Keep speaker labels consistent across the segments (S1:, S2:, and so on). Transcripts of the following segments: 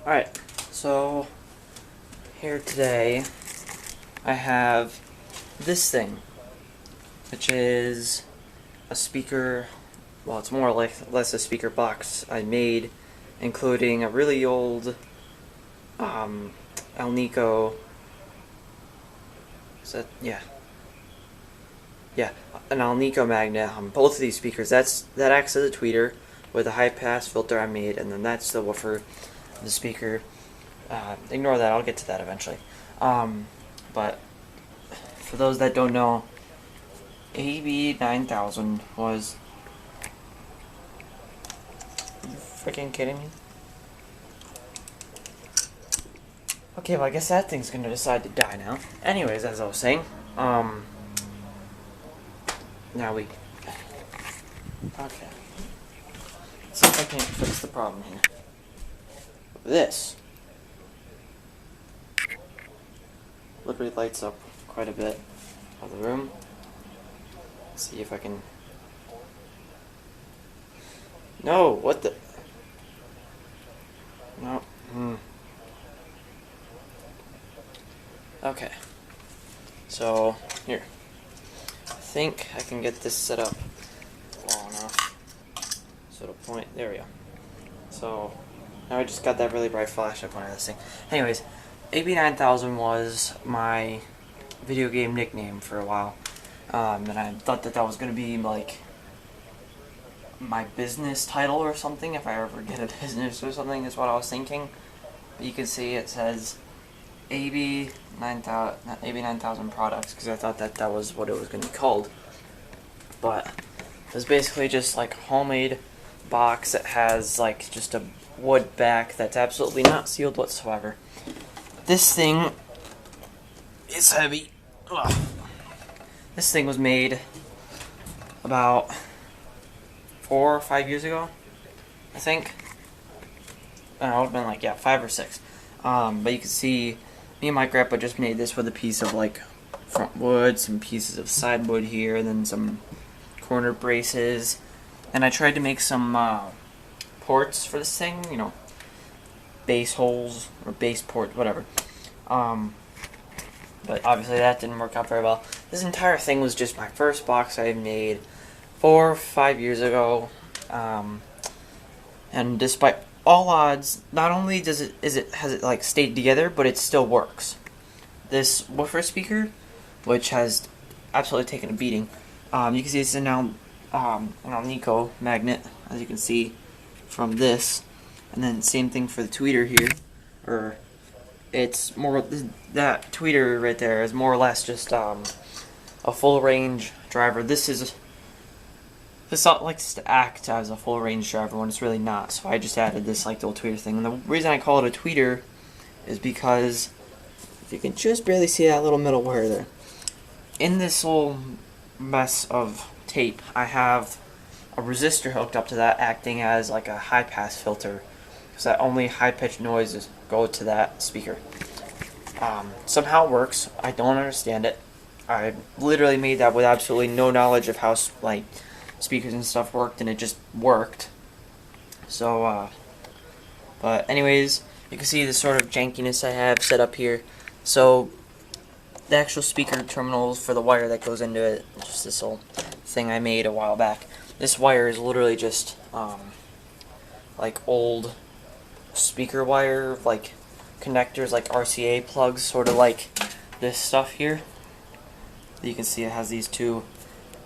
S1: Alright, so here today I have this thing, which is a speaker. Well, it's more or less a speaker box I made, including a really old Alnico. Is that, yeah, an Alnico magnet on both of these speakers. That acts as a tweeter with a high pass filter I made, and then that's the woofer, the speaker. Ignore that, I'll get to that eventually. But for those that don't know, AB9000 was... Are you freaking kidding me? Okay, well I guess that thing's gonna decide to die now. Anyways, as I was saying, now we... Okay. Let's see if I can't fix the problem here. This literally lights up quite a bit of the room. Let's see if I can... No, what the... No. Okay. So, here. I think I can get this set up long enough. So to point... There we go. So, now I just got that really bright flash up on this thing. Anyways, AB9000 was my video game nickname for a while. And I thought that was going to be, like, my business title or something, if I ever get a business or something, is what I was thinking. But you can see it says AB9000 products, because I thought that was what it was going to be called. But it's basically just like a homemade box that has like just a wood back that's absolutely not sealed whatsoever. This thing is heavy. Ugh. This thing was made about 4 or 5 years ago, I think. It would have been like, yeah, 5 or 6. But you can see me and my grandpa just made this with a piece of like front wood, some pieces of side wood here, and then some corner braces. And I tried to make some ports for this thing, you know, base holes or base port, whatever. But obviously that didn't work out very well. This entire thing was just my first box I made 4 or 5 years ago. And despite all odds, not only has it like stayed together, but it still works. This woofer speaker, which has absolutely taken a beating. You can see it's an Alnico magnet, as you can see from this, and then same thing for the tweeter here. It's more, that tweeter right there is more or less just a full range driver. This likes to act as a full range driver when it's really not, so I just added this like little tweeter thing. And the reason I call it a tweeter is because if you can just barely see that little middle wire there, in this little mess of tape, I have a resistor hooked up to that, acting as like a high pass filter, because that only high pitched noises go to that speaker. Somehow it works. I don't understand it. I literally made that with absolutely no knowledge of how like speakers and stuff worked, and it just worked. So, but anyways, you can see the sort of jankiness I have set up here. So the actual speaker terminals for the wire that goes into it, just this little thing I made a while back. This wire is literally just like old speaker wire, like connectors, like RCA plugs, sort of like this stuff here. You can see it has these two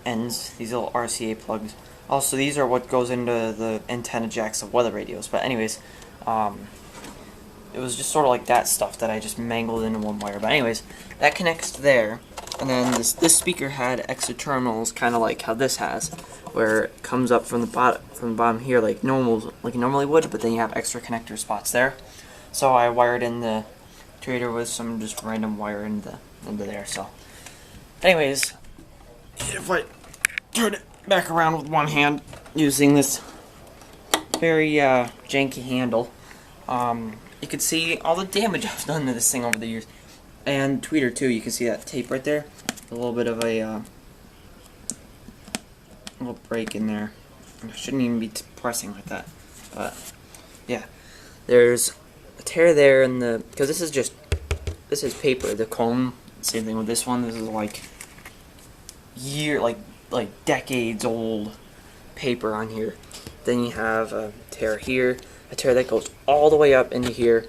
S1: ends, these little RCA plugs. Also, these are what goes into the antenna jacks of weather radios. But anyways, it was just sort of like that stuff that I just mangled into one wire. But anyways, that connects to there, and then this speaker had extra terminals, kind of like how this has, where it comes up from the bottom here like it normally would, but then you have extra connector spots there. So I wired in the tweeter with some just random wire into there. So, anyways, if I turn it back around with one hand using this very janky handle, you can see all the damage I've done to this thing over the years. And tweeter too, you can see that tape right there. A little bit of a little break in there. I shouldn't even be pressing like that. But yeah, there's a tear there in the, because this is paper, the cone. Same thing with this one. This is like decades old paper on here. Then you have a tear here, a tear that goes all the way up into here,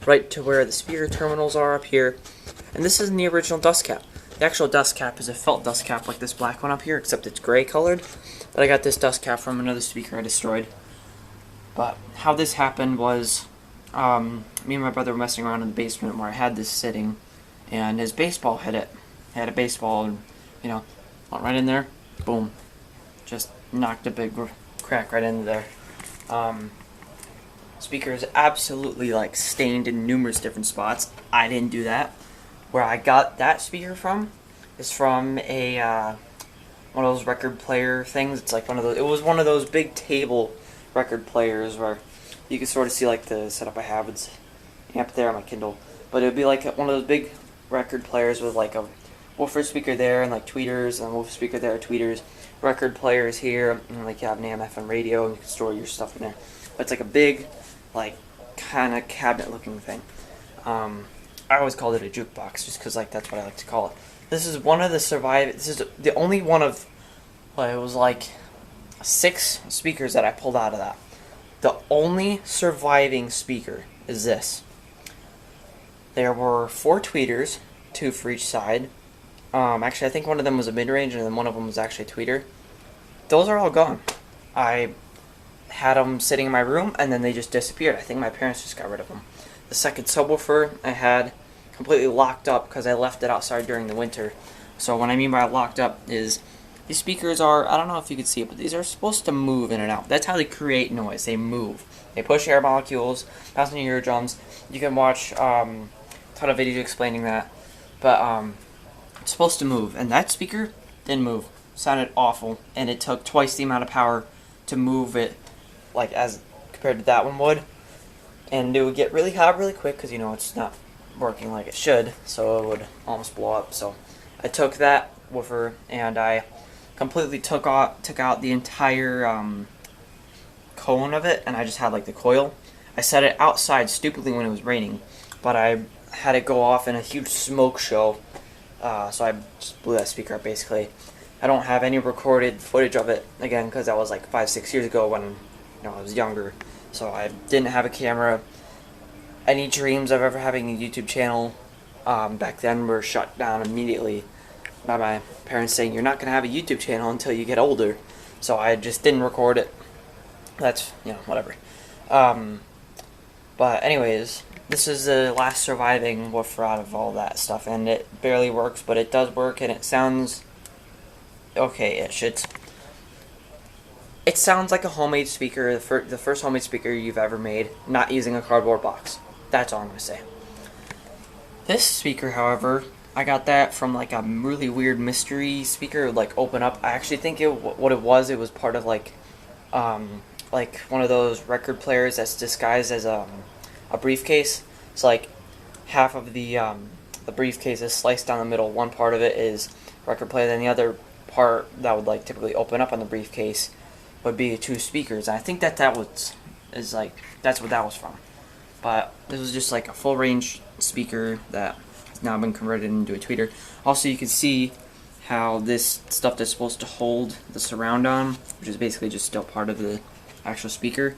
S1: right to where the speaker terminals are up here. And this isn't the original dust cap. The actual dust cap is a felt dust cap like this black one up here, except it's gray colored. But I got this dust cap from another speaker I destroyed. But how this happened was, me and my brother were messing around in the basement where I had this sitting, and his baseball hit it. He had a baseball, and, went right in there, boom. Just knocked a big crack right into there. Speaker is absolutely like stained in numerous different spots. I didn't do that. Where I got that speaker from is from a one of those record player things. It's like one of those. It was one of those big table record players where you can sort of see like the setup I have. It's amp there on my Kindle, but it would be like one of those big record players with like a woofer speaker there and like tweeters, and a woofer speaker there, tweeters, record players here, and like you have an AM/FM radio, and you can store your stuff in there. But it's like a big, like kind of cabinet-looking thing. I always called it a jukebox, just because like that's what I like to call it. This is one of the This is the only one of, well, it was like 6 speakers that I pulled out of that. The only surviving speaker is this. There were 4 tweeters, 2 for each side. Actually, I think one of them was a mid-range, and then one of them was actually a tweeter. Those are all gone. I had them sitting in my room, and then they just disappeared. I think my parents just got rid of them. The second subwoofer I had completely locked up because I left it outside during the winter. So what I mean by locked up is these speakers are, I don't know if you can see it, but these are supposed to move in and out. That's how they create noise. They move. They push air molecules, pass in your eardrums. You can watch a ton of videos explaining that. But it's supposed to move, and that speaker didn't move. Sounded awful, and it took twice the amount of power to move it, like as compared to that one would. And it would get really hot really quick because it's not working like it should, so it would almost blow up. So I took that woofer and I completely took out the entire cone of it, and I just had like the coil. I set it outside stupidly when it was raining, but I had it go off in a huge smoke show, so I just blew that speaker up basically. I don't have any recorded footage of it, again, because that was like 5-6 years ago when I was younger. So I didn't have a camera. Any dreams of ever having a YouTube channel back then were shut down immediately by my parents saying, you're not going to have a YouTube channel until you get older. So I just didn't record it. That's, whatever. But anyways, this is the last surviving woofer out of all that stuff, and it barely works, but it does work, and it sounds okay-ish. It sounds like a homemade speaker, the first homemade speaker you've ever made, not using a cardboard box. That's all I'm going to say. This speaker, however, I got that from like a really weird mystery speaker, like open up. I actually think what it was part of like one of those record players that's disguised as a briefcase. It's like half of the briefcase is sliced down the middle. One part of it is record player, then the other part that would like typically open up on the briefcase would be 2 speakers. And I think that's what that was from. But this was just like a full range speaker that has now been converted into a tweeter. Also, you can see how this stuff that's supposed to hold the surround on, which is basically just still part of the actual speaker,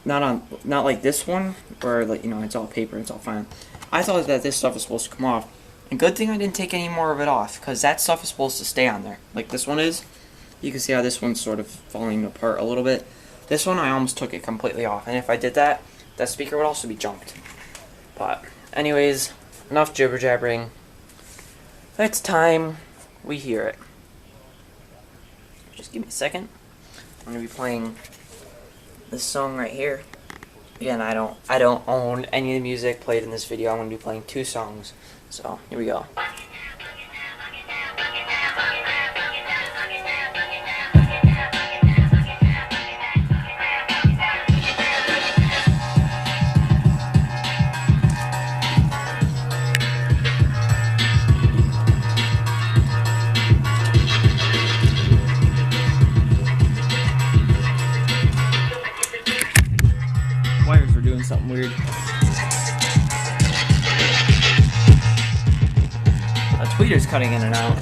S1: not like this one where it's all paper, it's all fine. I thought that this stuff was supposed to come off. And good thing I didn't take any more of it off, because that stuff is supposed to stay on there. Like this one is. You can see how this one's sort of falling apart a little bit. This one, I almost took it completely off. And if I did that, that speaker would also be junked. But anyways, enough jibber jabbering. It's time we hear it. Just give me a second. I'm going to be playing this song right here. Again, I don't own any of the music played in this video. I'm going to be playing 2 songs. So, here we go. Wires are doing something weird. Tweeter's cutting in and out.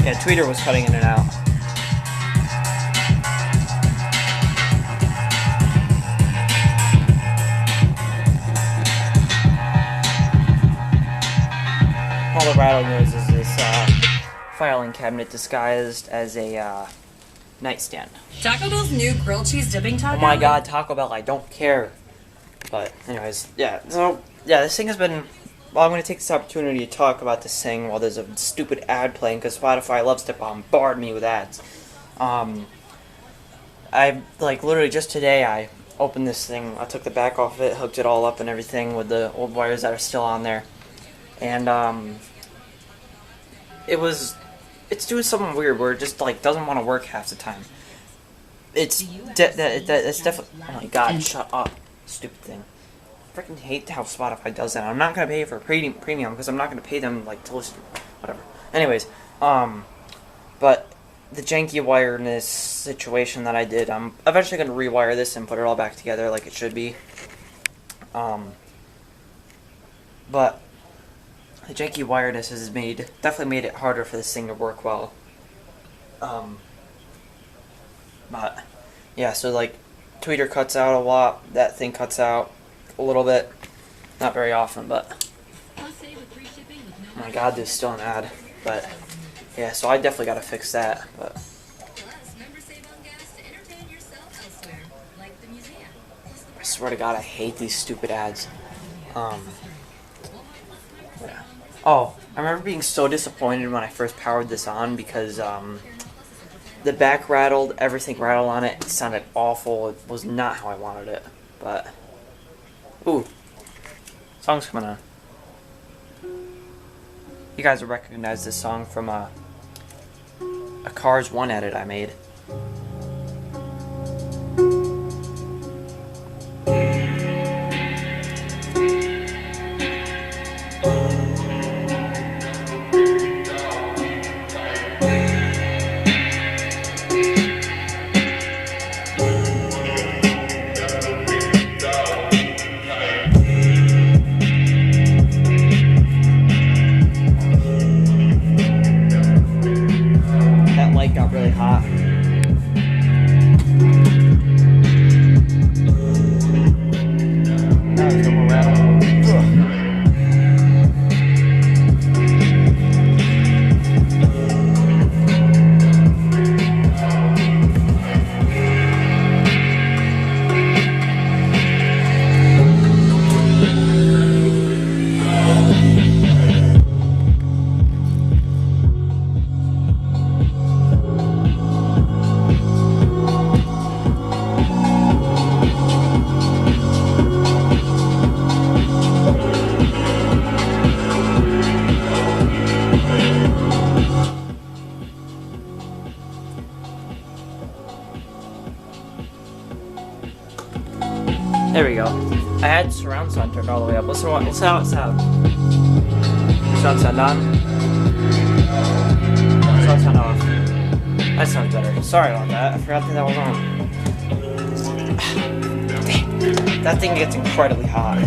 S1: Yeah, Tweeter was cutting in and out. All the rattle noise is this filing cabinet disguised as a nightstand.
S2: Taco Bell's new grilled cheese dipping taco.
S1: Oh my god, Taco Bell, I don't care. But anyways, yeah, so yeah, this thing has been, well, I'm going to take this opportunity to talk about this thing while there's a stupid ad playing, because Spotify loves to bombard me with ads. I, like, literally just today, I opened this thing, I took the back off of it, hooked it all up and everything with the old wires that are still on there. And, it's doing something weird where it just, like, doesn't want to work half the time. It's definitely, oh my god, shut up, stupid thing. I freaking hate how Spotify does that. I'm not going to pay for premium because I'm not going to pay them, like, to listen, whatever. Anyways, but the janky wireness situation that I did, I'm eventually going to rewire this and put it all back together like it should be. But the janky wireness has definitely made it harder for this thing to work well. But yeah, so like Tweeter cuts out a lot, that thing cuts out a little bit, not very often, but oh my god, there's still an ad. But yeah, so I definitely gotta fix that. But I swear to god, I hate these stupid ads. Yeah. Oh, I remember being so disappointed when I first powered this on because the back rattled, everything rattled on it. It sounded awful. It was not how I wanted it. But ooh, song's coming on. You guys will recognize this song from a Cars 1 edit I made. Got really hot. Now there's no more rattle. There we go. I had surround sound turned all the way up. Listen how it sounds. Surround sound on. Surround sound off. That sounds better. Sorry about that. I forgot that was on. That thing gets incredibly hot.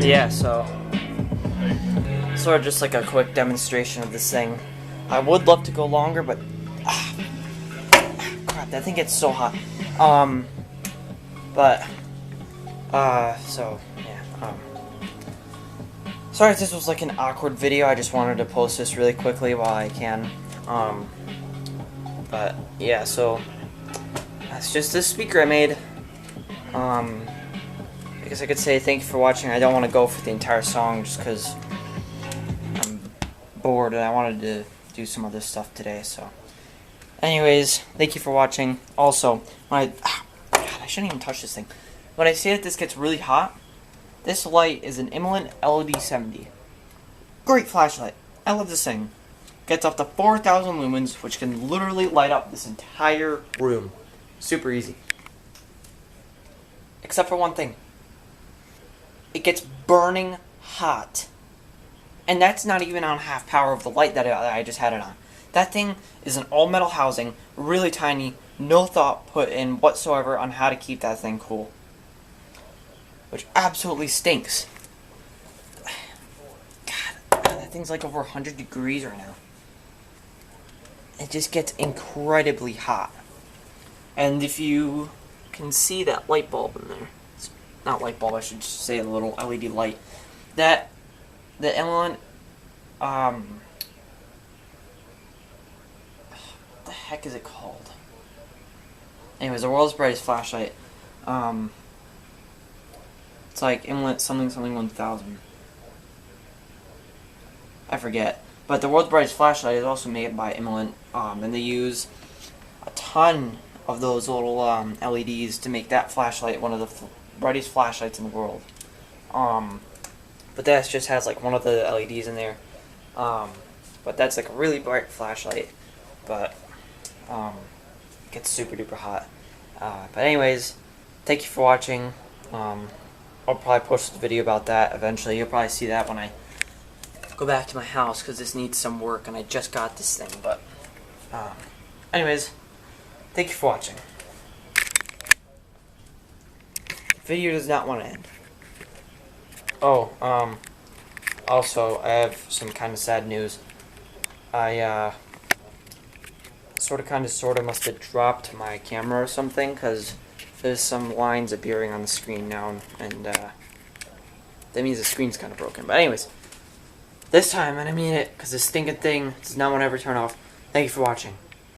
S1: Yeah, so sort of just like a quick demonstration of this thing. I would love to go longer, but crap, that thing gets so hot. So yeah. Sorry if this was like an awkward video. I just wanted to post this really quickly while I can. But yeah, so that's just this speaker I made. I guess I could say thank you for watching. I don't want to go for the entire song just because I'm bored and I wanted to do some other stuff today. So, anyways, thank you for watching. Also, God, I shouldn't even touch this thing. When I say that this gets really hot, this light is an Imolent LED 70. Great flashlight. I love this thing. Gets up to 4,000 lumens, which can literally light up this entire room. Super easy. Except for one thing. It gets burning hot. And that's not even on half power of the light that I just had it on. That thing is an all-metal housing, really tiny, no thought put in whatsoever on how to keep that thing cool. Which absolutely stinks. God, that thing's like over 100 degrees right now. It just gets incredibly hot. And if you can see that light bulb in there, it's not light bulb, I should just say a little LED light, that the Imolent, what the heck is it called? Anyways, the world's brightest flashlight. It's like Imolent something 1000. I forget. But the world's brightest flashlight is also made by Imolent, and they use a ton of those little LEDs to make that flashlight one of the brightest flashlights in the world. But that just has like one of the LEDs in there. But that's like a really bright flashlight. But it gets super duper hot. But anyways, thank you for watching. I'll probably post a video about that eventually. You'll probably see that when I go back to my house because this needs some work and I just got this thing. But anyways, thank you for watching. The video does not want to end. Oh, also, I have some kind of sad news. I, sort of must have dropped my camera or something, because there's some lines appearing on the screen now, and, that means the screen's kind of broken. But anyways, this time, and I mean it, because this stinking thing does not want to ever turn off. Thank you for watching.